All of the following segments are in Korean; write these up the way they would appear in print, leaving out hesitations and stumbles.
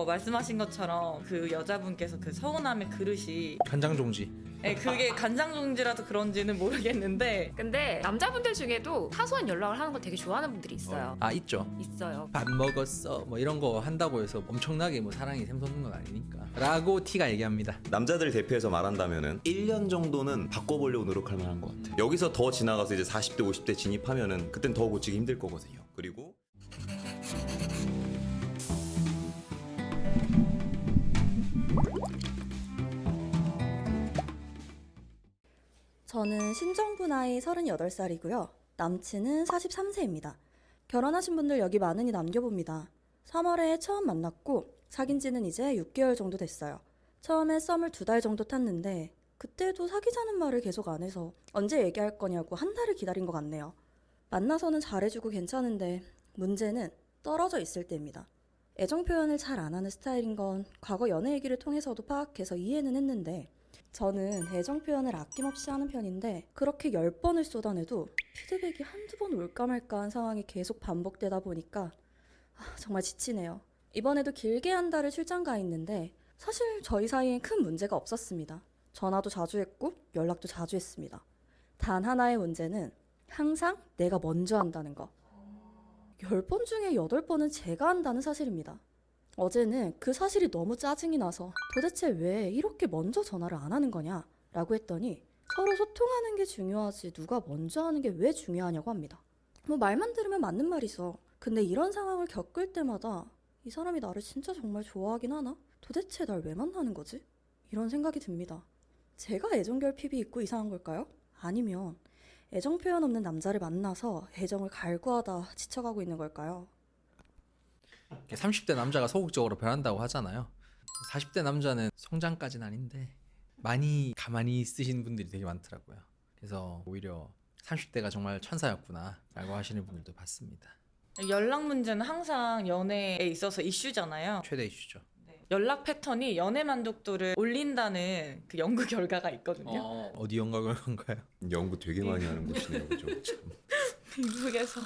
말씀하신 것처럼 그 여자분께서 그 서운함의 그릇이 간장종지. 그게 간장종지라서 그런지는 모르겠는데 근데 남자분들 중에도 사소한 연락을 하는 걸 되게 좋아하는 분들이 있어요. 아 있죠. 있어요. 밥 먹었어 뭐 이런 거 한다고 해서 엄청나게 뭐 사랑이 샘솟는 건 아니니까 라고 T가 얘기합니다. 남자들 대표해서 말한다면은 1년 정도는 바꿔보려고 노력할 만한 것 같아요. 여기서 더 지나가서 이제 40대 50대 진입하면은 그땐 더 고치기 힘들 거거든요. 그리고 저는 신정부 나이 38살이고요. 남친은 43세입니다. 결혼하신 분들 여기 많으니 남겨봅니다. 3월에 처음 만났고 사귄 지는 이제 6개월 정도 됐어요. 처음에 썸을 2달 정도 탔는데 그때도 사귀자는 말을 계속 안 해서 언제 얘기할 거냐고 한 달을 기다린 것 같네요. 만나서는 잘해주고 괜찮은데 문제는 떨어져 있을 때입니다. 애정 표현을 잘 안 하는 스타일인 건 과거 연애 얘기를 통해서도 파악해서 이해는 했는데 저는 애정 표현을 아낌없이 하는 편인데 그렇게 10번을 쏟아내도 피드백이 한두 번 올까 말까한 상황이 계속 반복되다 보니까 정말 지치네요. 이번에도 길게 한 달을 출장 가 있는데 사실 저희 사이엔 큰 문제가 없었습니다. 전화도 자주 했고 연락도 자주 했습니다. 단 하나의 문제는 항상 내가 먼저 한다는 거. 10번 중에 8번은 제가 한다는 사실입니다. 어제는 그 사실이 너무 짜증이 나서 도대체 왜 이렇게 먼저 전화를 안 하는 거냐 라고 했더니 서로 소통하는 게 중요하지 누가 먼저 하는 게 왜 중요하냐고 합니다. 뭐 말만 들으면 맞는 말이죠. 근데 이런 상황을 겪을 때마다 이 사람이 나를 진짜 정말 좋아하긴 하나? 도대체 날 왜 만나는 거지? 이런 생각이 듭니다. 제가 애정결핍이 있고 이상한 걸까요? 아니면 애정 표현 없는 남자를 만나서 애정을 갈구하다 지쳐가고 있는 걸까요? 30대 남자가 소극적으로 변한다고 하잖아요. 40대 남자는 성장까지는 아닌데 많이 가만히 쓰시는 분들이 되게 많더라고요. 그래서 오히려 30대가 정말 천사였구나 라고 하시는 분들도 봤습니다. 연락 문제는 항상 연애에 있어서 이슈잖아요. 최대 이슈죠. 연락 패턴이 연애 만족도를 올린다는 그 연구 결과가 있거든요. 어디 연구인가요? 연구 되게 많이 하는 곳이네요. 그죠? 참. 미국에서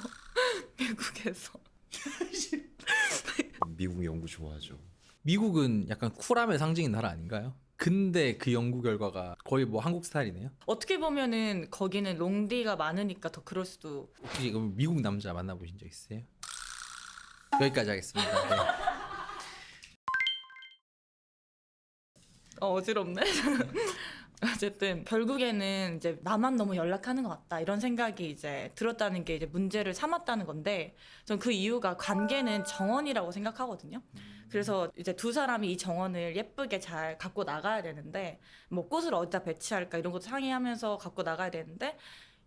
미국 연구 좋아하죠. 미국은 약간 쿨함의 상징인 나라 아닌가요? 근데 그 연구 결과가 거의 뭐 한국 스타일이네요? 어떻게 보면은 거기는 롱디가 많으니까 더 그럴 수도. 혹시 그럼 미국 남자 만나보신 적 있으세요? 여기까지 하겠습니다. 네. 어지럽네. 어쨌든 결국에는 이제 나만 너무 연락하는 것 같다 이런 생각이 이제 들었다는 게 이제 문제를 삼았다는 건데 전 그 이유가 관계는 정원이라고 생각하거든요. 그래서 이제 두 사람이 이 정원을 예쁘게 잘 갖고 나가야 되는데 뭐 꽃을 어디다 배치할까 이런 것도 상의하면서 갖고 나가야 되는데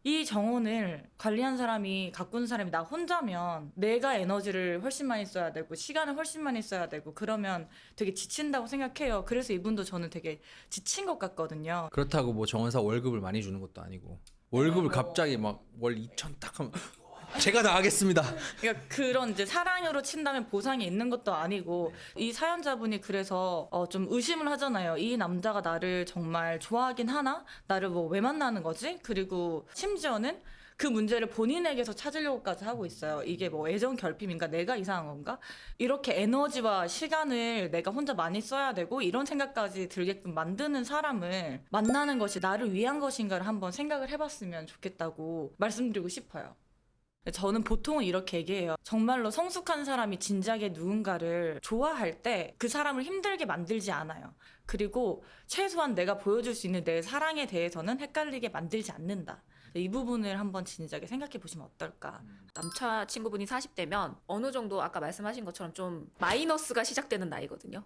이 정원을 관리한 사람이 가꾼 사람이 나 혼자면 내가 에너지를 훨씬 많이 써야 되고 시간을 훨씬 많이 써야 되고 그러면 되게 지친다고 생각해요. 그래서 이분도 저는 되게 지친 것 같거든요. 그렇다고 뭐 정원사 월급을 많이 주는 것도 아니고 월급을 갑자기 막 월 2천 딱 하면 제가 다 하겠습니다. 그러니까 그런 이제 사랑으로 친다면 보상이 있는 것도 아니고 이 사연자분이 그래서 좀 의심을 하잖아요. 이 남자가 나를 정말 좋아하긴 하나? 나를 뭐 왜 만나는 거지? 그리고 심지어는 그 문제를 본인에게서 찾으려고까지 하고 있어요. 이게 뭐 애정 결핍인가? 내가 이상한 건가? 이렇게 에너지와 시간을 내가 혼자 많이 써야 되고 이런 생각까지 들게끔 만드는 사람을 만나는 것이 나를 위한 것인가를 한번 생각을 해봤으면 좋겠다고 말씀드리고 싶어요. 저는 보통은 이렇게 얘기해요. 정말로 성숙한 사람이 진작에 누군가를 좋아할 때 그 사람을 힘들게 만들지 않아요. 그리고 최소한 내가 보여줄 수 있는 내 사랑에 대해서는 헷갈리게 만들지 않는다. 이 부분을 한번 진작에 생각해 보시면 어떨까. 남자 친구분이 40대면 어느 정도 아까 말씀하신 것처럼 좀 마이너스가 시작되는 나이거든요.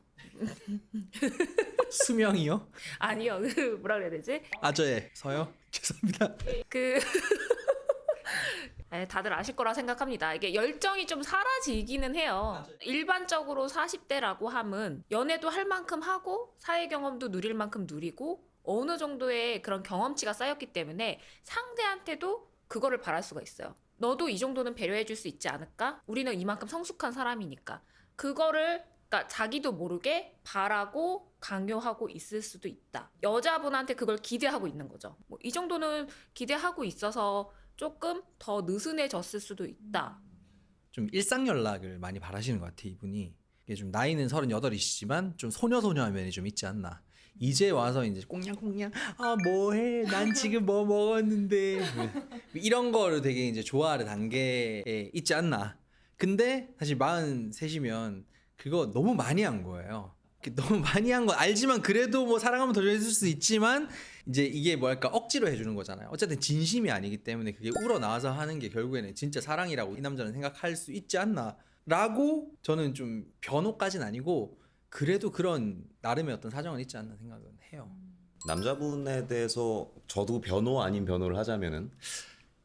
수명이요? 아니요, 그 뭐라 그래야 되지? 아저예 서요? 죄송합니다. 그 다들 아실 거라 생각합니다. 이게 열정이 좀 사라지기는 해요. 일반적으로 40대라고 함은 연애도 할 만큼 하고 사회 경험도 누릴 만큼 누리고 어느 정도의 그런 경험치가 쌓였기 때문에 상대한테도 그거를 바랄 수가 있어요. 너도 이 정도는 배려해 줄 수 있지 않을까? 우리는 이만큼 성숙한 사람이니까. 그거를 그러니까 자기도 모르게 바라고 강요하고 있을 수도 있다. 여자분한테 그걸 기대하고 있는 거죠. 뭐 이 정도는 기대하고 있어서 조금 더 느슨해졌을 수도 있다. 좀 일상 연락을 많이 바라시는 것 같아요, 이분이. 이게 좀 나이는 38이시지만 좀 소녀소녀한 면이 좀 있지 않나. 이제 와서 이제 꽁냥꽁냥 뭐해 난 지금 뭐 먹었는데 이런 거를 되게 이제 좋아하는 단계에 있지 않나. 근데 사실 43이면 그거 너무 많이 한 거예요. 너무 많이 한 거 알지만 그래도 뭐 사랑하면 더 해줄 수 있지만 이제 이게 뭐랄까 억지로 해주는 거잖아요. 어쨌든 진심이 아니기 때문에 그게 우러나와서 하는 게 결국에는 진짜 사랑이라고 이 남자는 생각할 수 있지 않나 라고 저는 좀 변호까지는 아니고 그래도 그런 나름의 어떤 사정은 있지 않나 생각은 해요. 남자분에 대해서 저도 변호 아닌 변호를 하자면은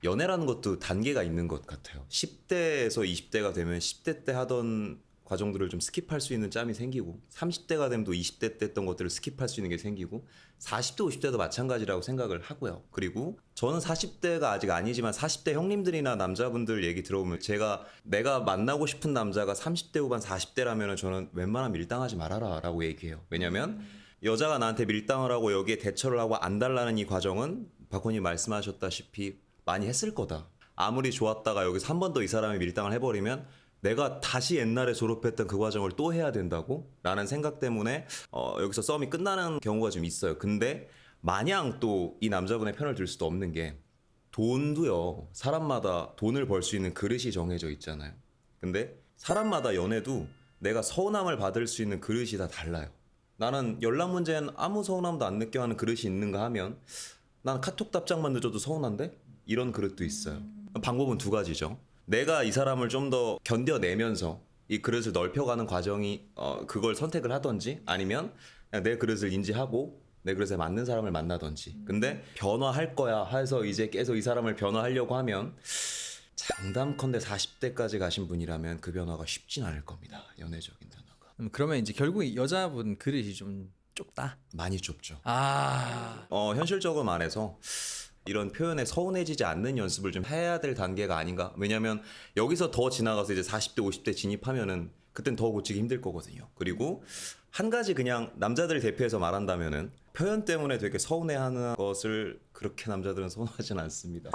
연애라는 것도 단계가 있는 것 같아요. 10대에서 20대가 되면 10대 때 하던 과정들을 좀 스킵할 수 있는 짬이 생기고 30대가 되면 또 20대 때 했던 것들을 스킵할 수 있는 게 생기고 40대 50대도 마찬가지라고 생각을 하고요. 그리고 저는 40대가 아직 아니지만 40대 형님들이나 남자분들 얘기 들어보면 내가 만나고 싶은 남자가 30대 후반 40대라면 저는 웬만하면 밀당하지 말아라 라고 얘기해요. 왜냐면 여자가 나한테 밀당을 하고 여기에 대처를 하고 안 달라는 이 과정은 박원님 말씀하셨다시피 많이 했을 거다. 아무리 좋았다가 여기서 한 번 더 이 사람이 밀당을 해버리면 내가 다시 옛날에 졸업했던 그 과정을 또 해야 된다고? 라는 생각 때문에 여기서 썸이 끝나는 경우가 좀 있어요. 근데 마냥 또 이 남자분의 편을 들 수도 없는 게 돈도요. 사람마다 돈을 벌 수 있는 그릇이 정해져 있잖아요. 근데 사람마다 연애도 내가 서운함을 받을 수 있는 그릇이 다 달라요. 나는 연락 문제는 아무 서운함도 안 느껴 하는 그릇이 있는가 하면 난 카톡 답장만 늦어도 서운한데? 이런 그릇도 있어요. 방법은 두 가지죠. 내가 이 사람을 좀 더 견뎌내면서 이 그릇을 넓혀가는 과정이 그걸 선택을 하던지 아니면 그냥 내 그릇을 인지하고 내 그릇에 맞는 사람을 만나던지. 근데 변화할 거야 해서 이제 계속 이 사람을 변화하려고 하면 장담컨대 40대까지 가신 분이라면 그 변화가 쉽진 않을 겁니다. 연애적인 변화가. 그러면 이제 결국 여자분 그릇이 좀 좁다. 많이 좁죠. 현실적으로 말해서 이런 표현에 서운해지지 않는 연습을 좀 해야 될 단계가 아닌가. 왜냐면 여기서 더 지나가서 이제 40대 50대 진입하면은 그땐 더 고치기 힘들 거거든요. 그리고 한 가지 그냥 남자들 대표해서 말한다면은 표현 때문에 되게 서운해하는 것을 그렇게 남자들은 선호하진 않습니다.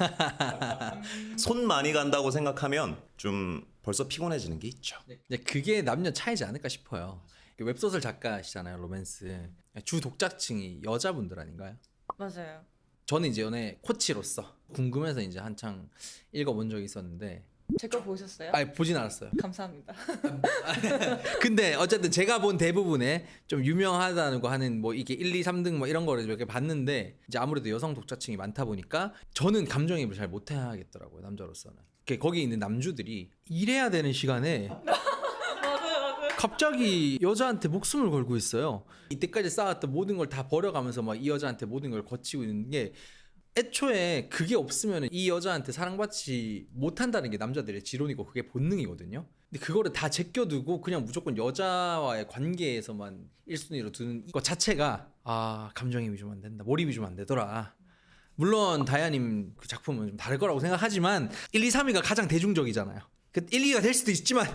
손 많이 간다고 생각하면 좀 벌써 피곤해지는 게 있죠. 이제 그게 남녀 차이지 않을까 싶어요. 웹소설 작가시잖아요, 로맨스. 주 독자층이 여자분들 아닌가요? 맞아요. 저는 이제 연애 코치로서 궁금해서 이제 한창 읽어본 적이 있었는데 제 거 보셨어요? 아니 보진 않았어요. 감사합니다. 근데 어쨌든 제가 본 대부분의 좀 유명하다는 거 하는 뭐 이게 1, 2, 3등 뭐 이런 거를 이렇게 봤는데 이제 아무래도 여성 독자층이 많다 보니까 저는 감정이입을 잘 못하겠더라고요, 남자로서는. 거기 있는 남주들이 일해야 되는 시간에 갑자기 여자한테 목숨을 걸고 있어요. 이때까지 쌓았던 모든 걸 다 버려가면서 막 이 여자한테 모든 걸 거치고 있는 게 애초에 그게 없으면 이 여자한테 사랑받지 못한다는 게 남자들의 지론이고 그게 본능이거든요. 근데 그거를 다 제껴두고 그냥 무조건 여자와의 관계에서만 1순위로 두는 것 자체가 감정이입이 좀 안 된다. 몰입이 좀 안 되더라. 물론 다야님 그 작품은 좀 다를 거라고 생각하지만 1, 2, 3위가 가장 대중적이잖아요. 1, 2가 될 수도 있지만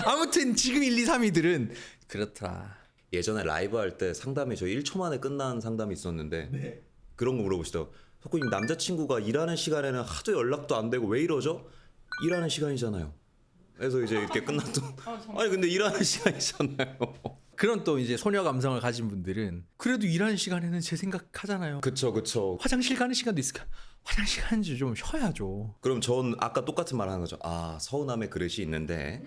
아무튼 지금 1, 2, 3위들은 그렇더라. 예전에 라이브 할 때 상담이 저희 1초 만에 끝난 상담이 있었는데 그런 거 물어보시더라고요. 석구님 남자친구가 일하는 시간에는 하도 연락도 안 되고 왜 이러죠? 일하는 시간이잖아요. 그래서 이제 이렇게 끝났던 아니 근데 일하는 시간이잖아요. 그런 또 이제 소녀 감성을 가진 분들은 그래도 일하는 시간에는 제 생각하잖아요. 그쵸. 화장실 가는 시간도 있을까? 화장실 가는지 좀 쉬어야죠. 그럼 전 아까 똑같은 말 하는 거죠. 서운함의 그릇이 있는데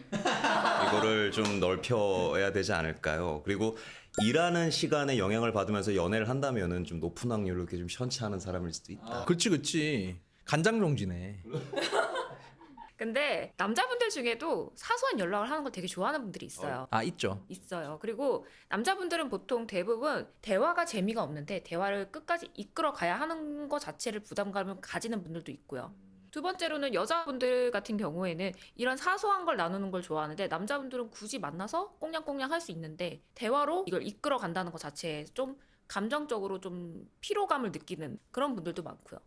이거를 좀 넓혀야 되지 않을까요? 그리고 일하는 시간에 영향을 받으면서 연애를 한다면은 좀 높은 확률로 이렇게 좀 시원치하는 사람일 수도 있다. 그치. 간장종지네. 근데 남자분들 중에도 사소한 연락을 하는 걸 되게 좋아하는 분들이 있어요. 있죠. 있어요. 그리고 남자분들은 보통 대부분 대화가 재미가 없는데 대화를 끝까지 이끌어 가야 하는 것 자체를 부담감을 가지는 분들도 있고요. 두 번째로는 여자분들 같은 경우에는 이런 사소한 걸 나누는 걸 좋아하는데 남자분들은 굳이 만나서 꽁냥꽁냥 할 수 있는데 대화로 이걸 이끌어 간다는 것 자체에 좀 감정적으로 좀 피로감을 느끼는 그런 분들도 많고요.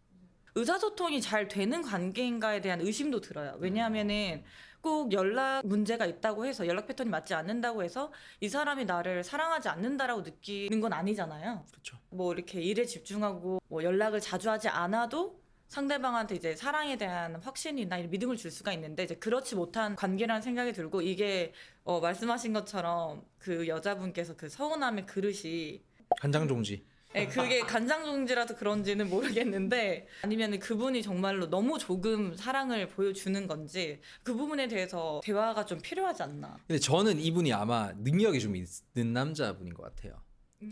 의사소통이 잘 되는 관계인가에 대한 의심도 들어요. 왜냐하면은 꼭 연락 문제가 있다고 해서 연락 패턴이 맞지 않는다고 해서 이 사람이 나를 사랑하지 않는다라고 느끼는 건 아니잖아요. 그렇죠. 뭐 이렇게 일에 집중하고 뭐 연락을 자주 하지 않아도 상대방한테 이제 사랑에 대한 확신이나 이런 믿음을 줄 수가 있는데 이제 그렇지 못한 관계라는 생각이 들고 이게 말씀하신 것처럼 그 여자분께서 그 서운함의 그릇이 간장종지. 네, 그게 간장종지라서 그런지는 모르겠는데 아니면 그분이 정말로 너무 조금 사랑을 보여주는 건지 그 부분에 대해서 대화가 좀 필요하지 않나. 근데 저는 이분이 아마 능력이 좀 있는 남자분인 것 같아요.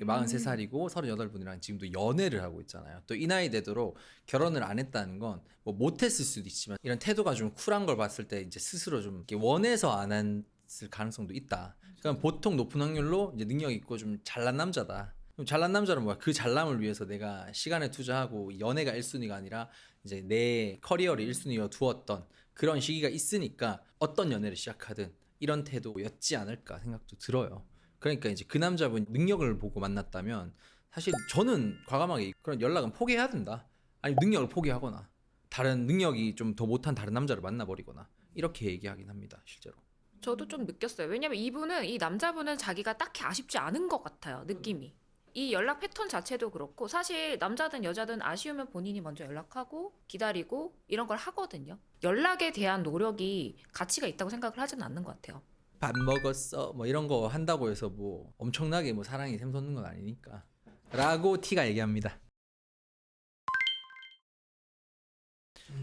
43살이고 38분이랑 지금도 연애를 하고 있잖아요. 또 이 나이 되도록 결혼을 안 했다는 건 뭐 못했을 수도 있지만 이런 태도가 좀 쿨한 걸 봤을 때 이제 스스로 좀 이렇게 원해서 안 했을 가능성도 있다. 그러니까 보통 높은 확률로 이제 능력 있고 좀 잘난 남자다. 그럼 잘난 남자는 뭐야? 그 잘남을 위해서 내가 시간을 투자하고 연애가 1순위가 아니라 이제 내 커리어를 1순위로 두었던 그런 시기가 있으니까 어떤 연애를 시작하든 이런 태도였지 않을까 생각도 들어요. 그러니까 이제 그 남자분 능력을 보고 만났다면 사실 저는 과감하게 그런 연락은 포기해야 된다. 아니 능력을 포기하거나 다른 능력이 좀 더 못한 다른 남자를 만나버리거나 이렇게 얘기하긴 합니다. 실제로. 저도 좀 느꼈어요. 왜냐면 이 남자분은 자기가 딱히 아쉽지 않은 것 같아요. 느낌이. 이 연락 패턴 자체도 그렇고 사실 남자든 여자든 아쉬우면 본인이 먼저 연락하고 기다리고 이런 걸 하거든요. 연락에 대한 노력이 가치가 있다고 생각을 하지는 않는 것 같아요. 밥 먹었어 뭐 이런 거 한다고 해서 뭐 엄청나게 뭐 사랑이 샘솟는 건 아니니까 라고 T가 얘기합니다.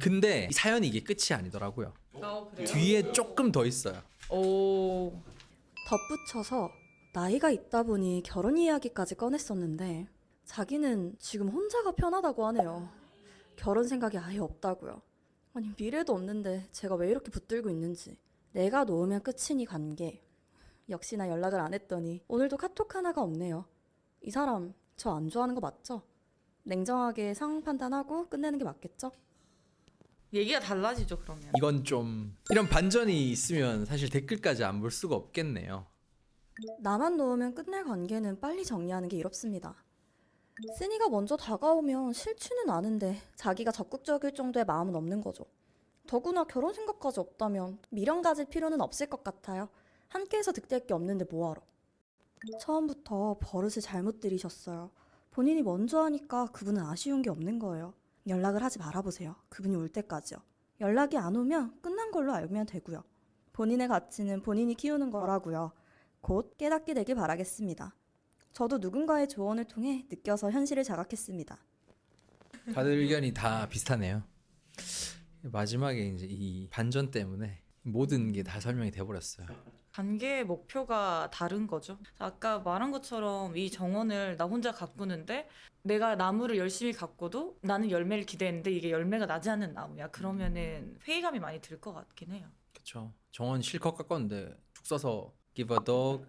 근데 이 사연이 이게 끝이 아니더라고요. 뒤에 조금 더 있어요. 오. 덧붙여서 나이가 있다 보니 결혼 이야기까지 꺼냈었는데 자기는 지금 혼자가 편하다고 하네요. 결혼 생각이 아예 없다고요. 아니 미래도 없는데 제가 왜 이렇게 붙들고 있는지. 내가 놓으면 끝이니 관계. 역시나 연락을 안 했더니 오늘도 카톡 하나가 없네요. 이 사람 저 안 좋아하는 거 맞죠? 냉정하게 상황 판단하고 끝내는 게 맞겠죠? 얘기가 달라지죠 그러면. 이건 좀 이런 반전이 있으면 사실 댓글까지 안 볼 수가 없겠네요. 나만 놓으면 끝낼 관계는 빨리 정리하는 게 이롭습니다. 쓰니가 먼저 다가오면 싫지는 않은데 자기가 적극적일 정도의 마음은 없는 거죠. 더구나 결혼 생각까지 없다면 미련 가질 필요는 없을 것 같아요. 함께해서 득될 게 없는데 뭐하러. 처음부터 버릇을 잘못 들이셨어요. 본인이 먼저 하니까 그분은 아쉬운 게 없는 거예요. 연락을 하지 말아보세요. 그분이 올 때까지요. 연락이 안 오면 끝난 걸로 알면 되고요. 본인의 가치는 본인이 키우는 거라고요. 곧 깨닫게 되길 바라겠습니다. 저도 누군가의 조언을 통해 느껴서 현실을 자각했습니다. 다들 의견이 다 비슷하네요. 마지막에 이제 이 반전 때문에 모든 게 다 설명이 돼버렸어요. 관계의 목표가 다른 거죠. 아까 말한 것처럼 이 정원을 나 혼자 가꾸는데 내가 나무를 열심히 가꿔도 나는 열매를 기대했는데 이게 열매가 나지 않는 나무야. 그러면은 회의감이 많이 들 것 같긴 해요. 그렇죠. 정원 실컷 깎았는데 죽 써서 give a dog.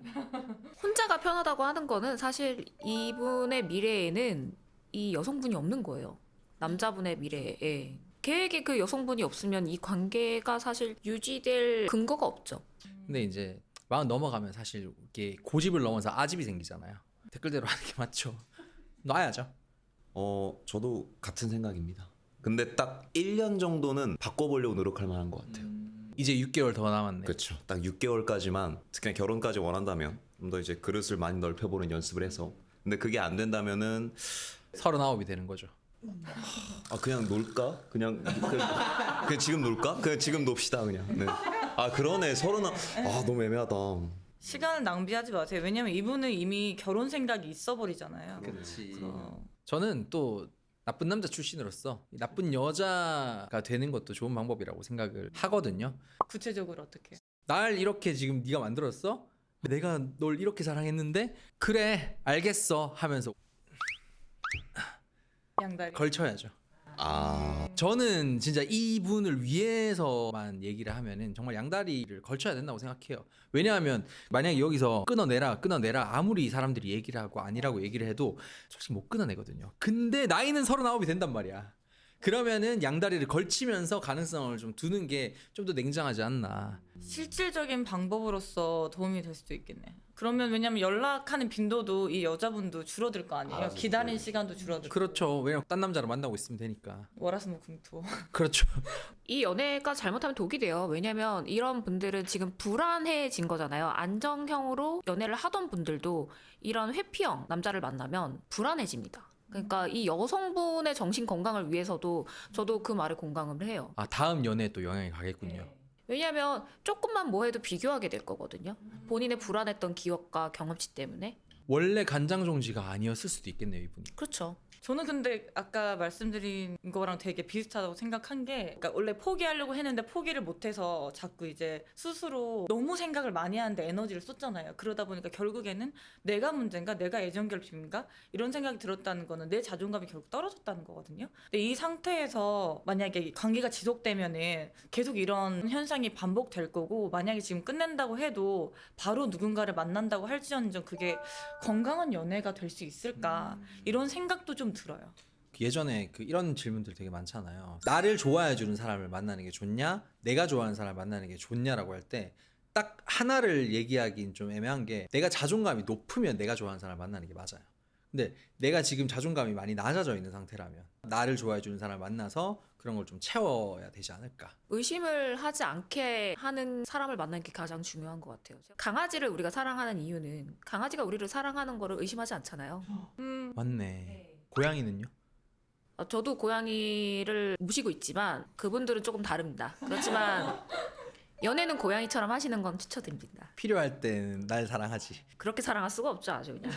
혼자가 편하다고 하는 거는 사실 이분의 미래에는 이 여성분이 없는 거예요. 남자분의 미래에. 계획에 그 여성분이 없으면 이 관계가 사실 유지될 근거가 없죠. 근데 이제 마흔 넘어가면 사실 이게 고집을 넘어서 아집이 생기잖아요. 댓글대로 하는 게 맞죠. 놔야죠. 저도 같은 생각입니다. 근데 딱 1년 정도는 바꿔보려고 노력할 만한 것 같아요. 이제 6개월 더 남았네. 그렇죠. 딱 6개월까지만 특히 결혼까지 원한다면 좀 더 이제 그릇을 많이 넓혀보는 연습을 해서. 근데 그게 안 된다면은 39이 되는 거죠. 그냥 놀까? 그냥 지금 놀까? 그냥 지금 놉시다 그냥. 네. 그러네. 너무 애매하다. 시간을 낭비하지 마세요. 왜냐면 이분은 이미 결혼 생각이 있어 버리잖아요. 그렇지. 그래서 저는 또 나쁜 남자 출신으로서 이 나쁜 여자가 되는 것도 좋은 방법이라고 생각을 하거든요. 구체적으로 어떻게? 날 이렇게 지금 네가 만들었어? 내가 널 이렇게 사랑했는데 그래 알겠어 하면서 양다리. 걸쳐야죠. 아, 저는 진짜 이분을 위해서만 얘기를 하면은 정말 양다리를 걸쳐야 된다고 생각해요. 왜냐하면 만약에 여기서 끊어내라 아무리 사람들이 얘기를 하고 아니라고 얘기를 해도 솔직히 못 끊어내거든요. 근데 나이는 39이 된단 말이야. 그러면은 양다리를 걸치면서 가능성을 좀 두는 게 좀 더 냉정하지 않나. 실질적인 방법으로서 도움이 될 수도 있겠네. 그러면 왜냐면 연락하는 빈도도 이 여자분도 줄어들 거 아니에요. 기다린 시간도 줄어들고. 그렇죠. 왜냐면 딴 남자를 만나고 있으면 되니까. 월화수목금토. 그렇죠. 이 연애가 잘못하면 독이 돼요. 왜냐면 이런 분들은 지금 불안해진 거잖아요. 안정형으로 연애를 하던 분들도 이런 회피형 남자를 만나면 불안해집니다. 그러니까 이 여성분의 정신 건강을 위해서도 저도 그 말에 공감을 해요. 아, 다음 연애에 또 영향이 가겠군요. 왜냐하면 조금만 뭐 해도 비교하게 될 거거든요. 본인의 불안했던 기억과 경험치 때문에. 원래 간장 종지가 아니었을 수도 있겠네요, 이분이. 그렇죠. 저는 근데 아까 말씀드린 거랑 되게 비슷하다고 생각한 게, 그러니까 원래 포기하려고 했는데 포기를 못해서 자꾸 이제 스스로 너무 생각을 많이 하는데 에너지를 썼잖아요. 그러다 보니까 결국에는 내가 문제인가, 내가 애정결핍인가 이런 생각이 들었다는 거는 내 자존감이 결국 떨어졌다는 거거든요. 근데 이 상태에서 만약에 관계가 지속되면은 계속 이런 현상이 반복될 거고, 만약에 지금 끝낸다고 해도 바로 누군가를 만난다고 할지언정 그게 건강한 연애가 될 수 있을까, 이런 생각도 좀 들어요. 예전에 이런 질문들 되게 많잖아요. 나를 좋아해 주는 사람을 만나는 게 좋냐, 내가 좋아하는 사람을 만나는 게 좋냐라고 할 때 딱 하나를 얘기하기는 좀 애매한 게, 내가 자존감이 높으면 내가 좋아하는 사람을 만나는 게 맞아요. 근데 내가 지금 자존감이 많이 낮아져 있는 상태라면 나를 좋아해 주는 사람을 만나서 그런 걸 좀 채워야 되지 않을까. 의심을 하지 않게 하는 사람을 만나는 게 가장 중요한 것 같아요. 강아지를 우리가 사랑하는 이유는 강아지가 우리를 사랑하는 거를 의심하지 않잖아요. 맞네. 고양이는요? 저도 고양이를 모시고 있지만 그분들은 조금 다릅니다. 그렇지만 연애는 고양이처럼 하시는 건 추천드립니다. 필요할 때는 날 사랑하지. 그렇게 사랑할 수가 없죠, 아주 그냥.